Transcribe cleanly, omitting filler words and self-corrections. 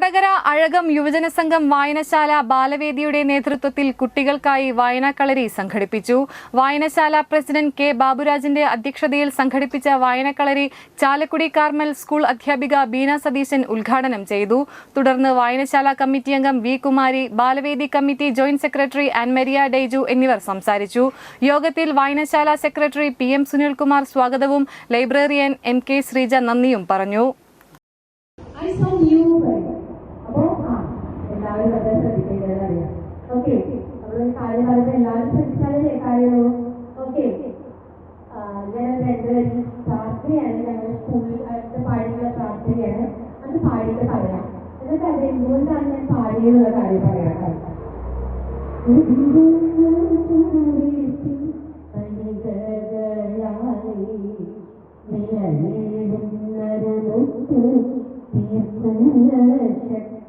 കൊടകര അഴകം യുവജന സംഘം വായനശാല ബാലവേദിയുടെ നേതൃത്വത്തിൽ കുട്ടികൾക്കായി വായനാക്കളരി സംഘടിപ്പിച്ചു. വായനശാല പ്രസിഡന്റ് കെ ബാബുരാജിന്റെ അധ്യക്ഷതയിൽ സംഘടിപ്പിച്ച വായനക്കളരി ചാലക്കുടി കാർമൽ സ്കൂൾ അധ്യാപിക ബീന സതീശൻ ഉദ്ഘാടനം ചെയ്തു. തുടർന്ന് വായനശാല കമ്മിറ്റി അംഗം വി കുമാരി, ബാലവേദി committee joint secretary Annmaria Daiju എന്നിവർ സംസാരിച്ചു. യോഗത്തിൽ വായനശാല സെക്രട്ടറി പി എം സുനിൽകുമാർ സ്വാഗതവും ലൈബ്രറിയൻ എം കെ ശ്രീജ നന്ദിയും പറഞ്ഞു. പ്രാർത്ഥനയാണ് ഞങ്ങൾ സ്കൂളിൽ അടുത്ത് പാടിയുള്ള പ്രാർത്ഥനയാണ്. അത് പാടിയിട്ട് പറയാം. എന്നിട്ട് അത് എന്തുകൊണ്ടാണ് ഞാൻ പാടിയെന്നുള്ള കാര്യം പറയാം. ശക്തി